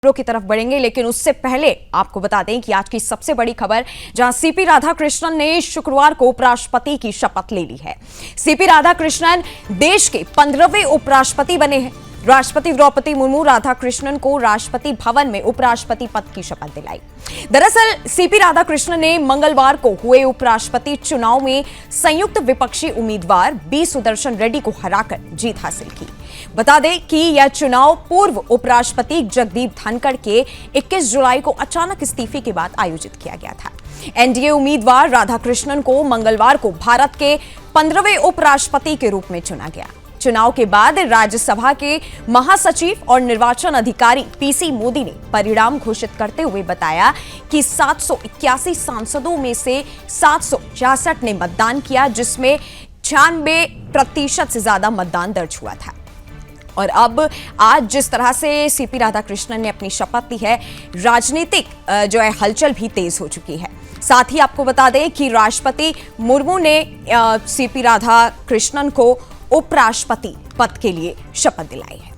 खबरों की तरफ बढ़ेंगे, लेकिन उससे पहले आपको बता दें कि आज की सबसे बड़ी खबर, जहां सीपी राधाकृष्णन ने शुक्रवार को उपराष्ट्रपति की शपथ ले ली है। सीपी राधाकृष्णन देश के 15वें उपराष्ट्रपति बने हैं। राष्ट्रपति द्रौपदी मुर्मू राधाकृष्णन को राष्ट्रपति भवन में उपराष्ट्रपति पद की शपथ दिलाई। दरअसल सीपी राधाकृष्णन ने मंगलवार को हुए उपराष्ट्रपति चुनाव में संयुक्त विपक्षी उम्मीदवार बी सुदर्शन रेड्डी को हराकर जीत हासिल की। बता दें कि यह चुनाव पूर्व उपराष्ट्रपति जगदीप धनखड़ के 21 जुलाई को अचानक इस्तीफे के बाद आयोजित किया गया था। एनडीए उम्मीदवार राधाकृष्णन को मंगलवार को भारत के 15वें उपराष्ट्रपति के रूप में चुना गया। चुनाव के बाद राज्यसभा के महासचिव और निर्वाचन अधिकारी पीसी मोदी ने परिणाम घोषित करते हुए बताया कि 781 सांसदों में से 766 ने मतदान किया, जिसमें 96% से ज्यादा मतदान दर्ज हुआ था। और अब आज जिस तरह से सीपी राधाकृष्णन ने अपनी शपथ ली है, राजनीतिक जो है हलचल भी तेज हो चुकी है। साथ ही आपको बता दें कि राष्ट्रपति मुर्मू ने सीपी राधाकृष्णन को उपराष्ट्रपति पद के लिए शपथ दिलाई है।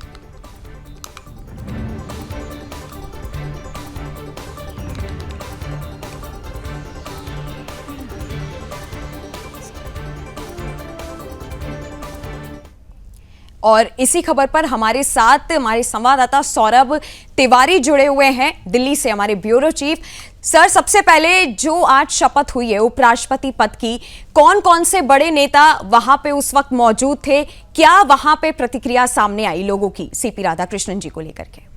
और इसी खबर पर हमारे साथ हमारे संवाददाता सौरभ तिवारी जुड़े हुए हैं दिल्ली से, हमारे ब्यूरो चीफ। सर, सबसे पहले जो आज शपथ हुई है उपराष्ट्रपति पद की, कौन कौन से बड़े नेता वहां पे उस वक्त मौजूद थे? क्या वहां पे प्रतिक्रिया सामने आई लोगों की सीपी राधाकृष्णन जी को लेकर के?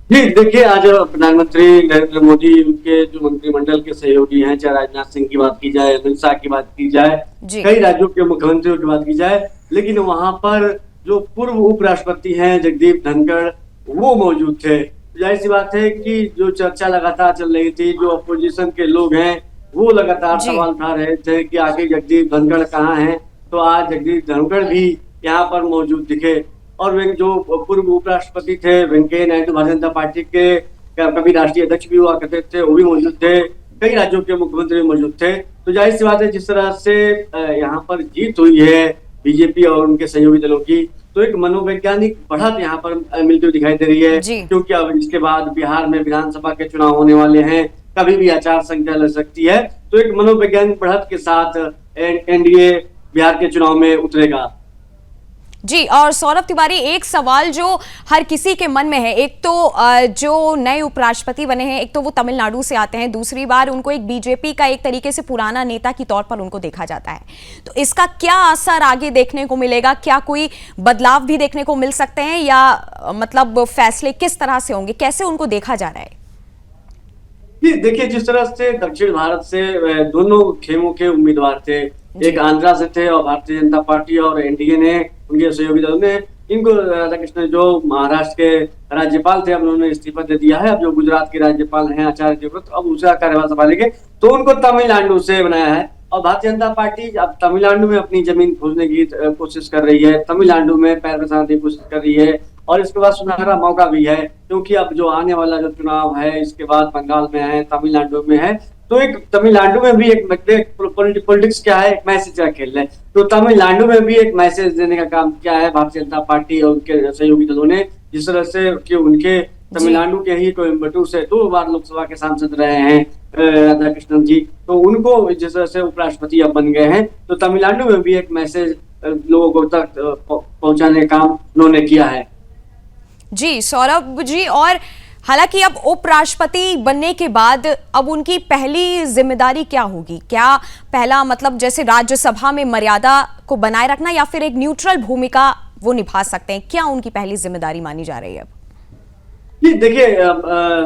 जी देखिए, आज प्रधानमंत्री नरेंद्र मोदी, उनके जो मंत्रिमंडल के सहयोगी हैं, चाहे राजनाथ सिंह की बात की जाए, अमित शाह की बात की जाए, कई राज्यों के मुख्यमंत्रियों की बात की जाए, लेकिन वहां पर जो पूर्व उपराष्ट्रपति हैं जगदीप धनखड़, वो मौजूद थे। जाहिर सी बात है कि जो चर्चा लगातार चल रही थी, जो अपोजिशन के लोग हैं वो लगातार सवाल उठा रहे थे कि आखिर जगदीप धनखड़ कहाँ हैं। तो आज जगदीप धनखड़ भी यहाँ पर मौजूद दिखे। और वे जो पूर्व उपराष्ट्रपति थे वेंकैया नायडू, भारतीय जनता पार्टी के कभी राष्ट्रीय अध्यक्ष भी हुआ करते थे, वो भी मौजूद थे। कई राज्यों के मुख्यमंत्री मौजूद थे। तो जाहिर सी बात है, जिस तरह से यहाँ पर जीत हुई है बीजेपी और उनके सहयोगी दलों की, तो एक मनोवैज्ञानिक बढ़त यहाँ पर मिलती हुई दिखाई दे रही है, क्योंकि अब इसके बाद बिहार में विधानसभा के चुनाव होने वाले हैं, कभी भी आचार संहिता लग सकती है। तो एक मनोवैज्ञानिक बढ़त के साथ एनडीए बिहार के चुनाव में उतरेगा। जी, और सौरभ तिवारी, एक सवाल जो हर किसी के मन में है, एक तो जो नए उपराष्ट्रपति बने हैं, एक तो वो तमिलनाडु से आते हैं, दूसरी बार उनको एक बीजेपी का एक तरीके से पुराना नेता की तौर पर उनको देखा जाता है। तो इसका क्या असर आगे देखने को मिलेगा? क्या कोई बदलाव भी देखने को मिल सकते हैं, या मतलब फैसले किस तरह से होंगे? कैसे उनको देखा जा रहा है? जी देखिए, जिस तरह से दक्षिण भारत से दोनों खेमों के उम्मीदवार थे, एक आंध्रा से थे और भारतीय जनता पार्टी और एनडीए ने, उनके सहयोगी दलों ने इनको, राधाकृष्णन जो महाराष्ट्र के राज्यपाल थे, अब उन्होंने इस्तीफा दे दिया है। अब जो गुजरात के राज्यपाल हैं आचार्य देवव्रत, अब दूसरा कार्यभार संभालेंगे, तो उनको तमिलनाडु से बनाया है। और भारतीय जनता पार्टी अब तमिलनाडु में अपनी जमीन खोजने की कोशिश कर रही है, तमिलनाडु में पैर पसारने की कोशिश कर रही है। और इसके बाद सुनहरा मौका भी है, क्योंकि अब जो आने वाला जो चुनाव है, इसके बाद बंगाल में है, तमिलनाडु में है, तो एक तमिलनाडु में भी एक पॉलिटिक्स क्या है, एक मैसेज का खेल है। तो तमिलनाडु में भी एक मैसेज देने का काम किया है भारतीय जनता पार्टी और उनके सहयोगी दलों ने। जिस तरह से कि उनके तमिलनाडु के ही कोयम्बटूर से 2 बार लोकसभा के सांसद रहे हैं राधाकृष्णन जी, तो उनको जिस तरह से उपराष्ट्रपति अब बन गए हैं, तो तमिलनाडु में भी एक मैसेज लोगों तक पहुंचाने का काम उन्होंने किया है। जी सौरभ जी, और हालांकि अब उपराष्ट्रपति बनने के बाद अब उनकी पहली जिम्मेदारी क्या होगी? क्या पहला मतलब जैसे राज्यसभा में मर्यादा को बनाए रखना, या फिर एक न्यूट्रल भूमिका वो निभा सकते हैं? क्या उनकी पहली जिम्मेदारी मानी जा रही है अब? जी देखिए,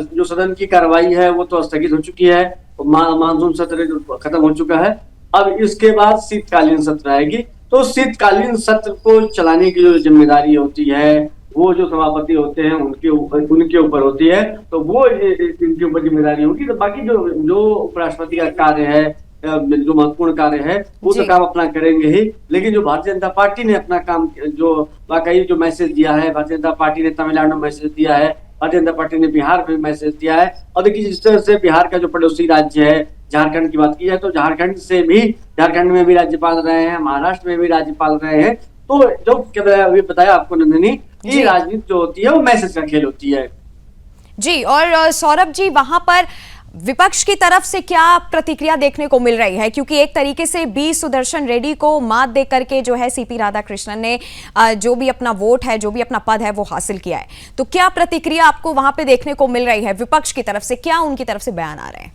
जो सदन की कार्रवाई है वो तो स्थगित हो चुकी है, मानसून सत्र खत्म हो चुका है। अब इसके बाद शीतकालीन सत्र आएगी, तो शीतकालीन सत्र को चलाने की जो जिम्मेदारी होती है वो जो सभापति होते हैं उनके ऊपर होती है, तो वो इनके ऊपर जिम्मेदारी होगी। तो बाकी जो उपराष्ट्रपति का कार्य है, जो महत्वपूर्ण कार्य है, वो तो काम अपना करेंगे ही। लेकिन जो भारतीय जनता पार्टी ने अपना काम, जो वाकई जो मैसेज दिया है, भारतीय जनता पार्टी ने तमिलनाडु में मैसेज दिया है, भारतीय जनता पार्टी ने बिहार में मैसेज दिया है। और देखिए, जिस तरह से बिहार का जो पड़ोसी राज्य है झारखंड की बात की जाए, तो झारखंड में भी राज्यपाल रहे हैं, महाराष्ट्र में भी राज्यपाल रहे हैं। तो जो बताया आपको नंदिनी, कि जी। राजनीति जो होती है वो मैसेज का खेल होती है। जी, और सौरभ जी, वहां पर विपक्ष की तरफ से क्या प्रतिक्रिया देखने को मिल रही है? क्योंकि एक तरीके से बी सुदर्शन रेड्डी को मात दे करके जो है सीपी राधाकृष्णन ने जो भी अपना वोट है, जो भी अपना पद है, वो हासिल किया है। तो क्या प्रतिक्रिया आपको वहां पे देखने को मिल रही है विपक्ष की तरफ से? क्या उनकी तरफ से बयान आ रहे हैं?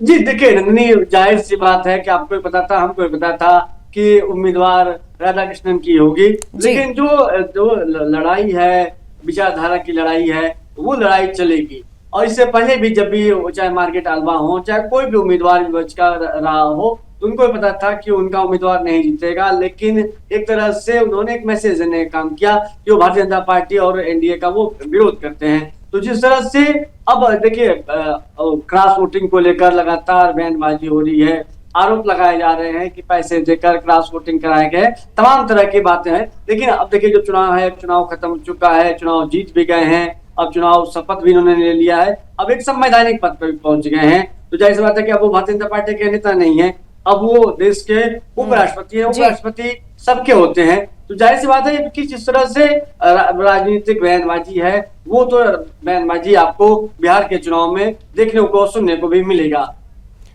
जी देखिए नंदिनी, जाहिर सी बात है कि आपको भी पता था, हमको भी पता था कि उम्मीदवार राधाकृष्णन की होगी, लेकिन जो जो लड़ाई है, विचारधारा की लड़ाई है, वो लड़ाई चलेगी। और इससे पहले भी जब भी चाहे मार्केट आलवा हो, चाहे कोई भी उम्मीदवार विपक्ष का रहा हो, तो उनको पता था कि उनका उम्मीदवार नहीं जीतेगा। लेकिन एक तरह से उन्होंने एक मैसेज देने का काम किया कि वो भारतीय जनता पार्टी और एनडीए का वो विरोध करते हैं। तो जिस तरह से अब देखिए क्रॉस वोटिंग को लेकर लगातार बयानबाजी हो रही है, आरोप लगाए जा रहे हैं कि पैसे देकर क्रॉस वोटिंग कराए गए, तमाम तरह की बातें हैं। लेकिन अब देखिए जो चुनाव है, चुनाव खत्म हो चुका है, चुनाव जीत भी गए हैं, अब चुनाव शपथ भी इन्होंने ले लिया है, अब एक संवैधानिक पद पर भी पहुंच गए हैं। तो जाहिर सी बात है कि अब वो भारतीय जनता पार्टी के नेता नहीं है, अब वो देश के उपराष्ट्रपति हैं। उपराष्ट्रपति सबके होते हैं, तो जाहिर सी बात है कि जिस तरह से राजनीतिक बयानबाजी है, वो तो बयानबाजी आपको बिहार के चुनाव में देखने को, सुनने को भी मिलेगा।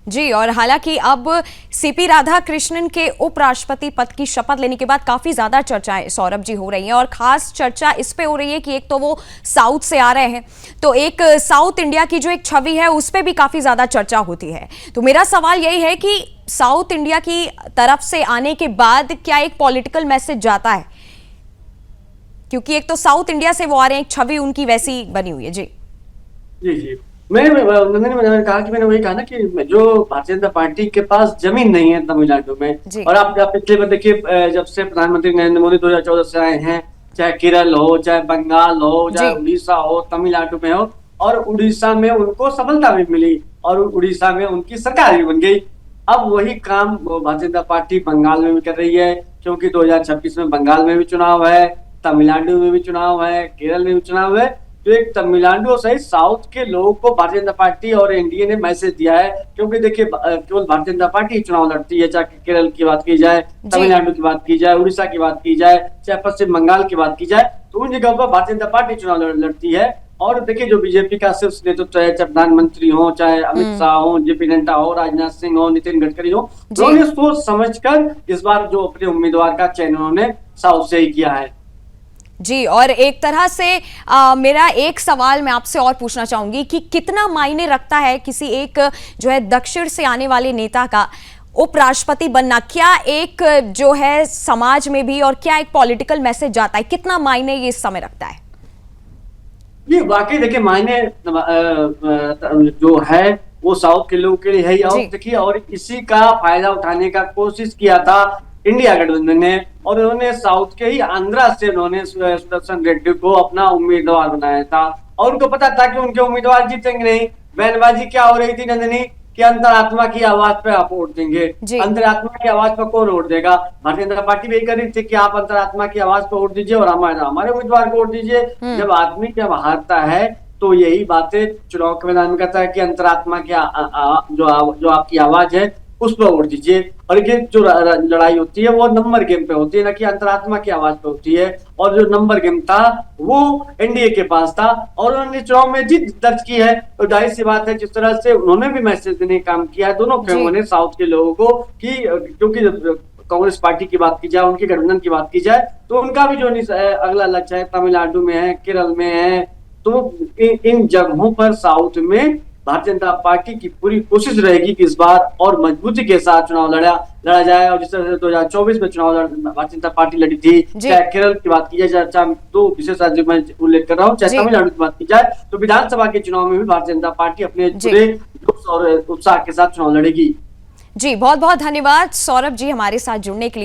जी, और हालांकि अब सीपी राधाकृष्णन के उपराष्ट्रपति पद की शपथ लेने के बाद काफी ज्यादा चर्चाएं सौरभ जी हो रही हैं, और खास चर्चा इस पे हो रही है कि एक तो वो साउथ से आ रहे हैं, तो एक साउथ इंडिया की जो एक छवि है उस पे भी काफी ज्यादा चर्चा होती है। तो मेरा सवाल यही है कि साउथ इंडिया की तरफ से आने के बाद क्या एक पॉलिटिकल मैसेज जाता है? क्योंकि एक तो साउथ इंडिया से वो आ रहे हैं, एक छवि उनकी वैसी बनी हुई है। जी जी मैंने कहा कि मैंने वही कहा ना कि जो भारतीय जनता पार्टी के पास जमीन नहीं है तमिलनाडु में, और आप पिछले बार देखिए जब से प्रधानमंत्री नरेंद्र मोदी 2014 से आए हैं, चाहे केरल हो, चाहे बंगाल हो, चाहे उड़ीसा हो, तमिलनाडु में हो, और उड़ीसा में उनको सफलता भी मिली और उड़ीसा में उनकी सरकार भी बन गई। अब वही काम भारतीय जनता पार्टी बंगाल में भी कर रही है, क्योंकि 2026 में बंगाल में भी चुनाव है, तमिलनाडु में भी चुनाव है, केरल में भी चुनाव है। तो एक तमिलनाडु सहित साउथ के लोगों को भारतीय जनता पार्टी और एनडीए ने मैसेज दिया है, क्योंकि देखिए केवल भारतीय जनता पार्टी चुनाव लड़ती है, चाहे केरल की बात की जाए, तमिलनाडु की बात की जाए, उड़ीसा की बात की जाए, चाहे पश्चिम बंगाल की बात की जाए, तो उन जगहों पर भारतीय जनता पार्टी चुनाव लड़ती है। और देखिए जो बीजेपी का शीर्ष नेतृत्व है, चाहे प्रधानमंत्री हो, चाहे अमित शाह हो, जेपी नड्डा हो, राजनाथ सिंह हो, नितिन गडकरी हो, उन्होंने सोच समझकर इस बार जो अपने उम्मीदवार का चयन उन्होंने साउथ से ही किया है। जी, और एक तरह से मेरा एक सवाल मैं आपसे और पूछना चाहूंगी कि कितना मायने रखता है किसी एक जो है दक्षिण से आने वाले नेता का उपराष्ट्रपति बनना? क्या एक जो है समाज में भी, और क्या एक पॉलिटिकल मैसेज जाता है, कितना मायने ये इस समय रखता है? ये वाकई देखिए मायने जो है वो साउथ के लोगों के लिए है। और देखिए और इसी का फायदा उठाने का कोशिश किया था इंडिया गठबंधन ने, और उन्होंने साउथ के ही आंध्रा से उन्होंने सुदर्शन रेड्डी को अपना उम्मीदवार बनाया था, और उनको पता था कि उनके उम्मीदवार जीतेंगे नहीं। बयानबाजी क्या हो रही थी नंदिनी, कि अंतरात्मा की आवाज पे आप वोट देंगे। अंतरात्मा की आवाज पर कौन वोट देगा? भारतीय जनता पार्टी भी कर रही थी कि आप अंतरात्मा की आवाज पर वोट दीजिए और हमारे उम्मीदवार को वोट दीजिए। जब आदमी जब हारता है तो यही बातें चुनाव के मैदान में कहता है कि अंतरात्मा की जो आपकी आवाज है उस पर वोट दीजिए। और ये जो लड़ाई होती है वो नंबर गेम पे होती है, ना कि अंतरात्मा की आवाज पे होती है। और जो नंबर गेम था वो एनडीए के पास था, और उन्होंने चुनाव में जीत दर्ज की है। तो जाहिर सी बात है जिस तरह से उन्होंने भी मैसेज देने का काम किया है दोनों फिल्मों ने साउथ के लोगों को, कि क्योंकि कांग्रेस पार्टी की बात की जाए, उनके गठबंधन की बात की जाए, तो उनका भी जो अगला लक्ष्य है तमिलनाडु में है, केरल में है, तो इन जगहों पर साउथ में भारतीय जनता पार्टी की पूरी कोशिश रहेगी कि इस बार और मजबूती के साथ चुनाव लड़ा जाए। और जिस तरह से 2024 में चुनाव भारतीय जनता पार्टी लड़ी थी, चाहे केरल की बात की जाए, चाहे दो विशेष राज्यों में उल्लेख कर रहा हूँ, चाहे तमिलनाडु की बात की जाए, तो विधानसभा के चुनाव में भी भारतीय जनता पार्टी अपने पूरे जोश और उत्साह के साथ चुनाव लड़ेगी। जी, बहुत बहुत धन्यवाद सौरभ जी हमारे साथ जुड़ने के लिए।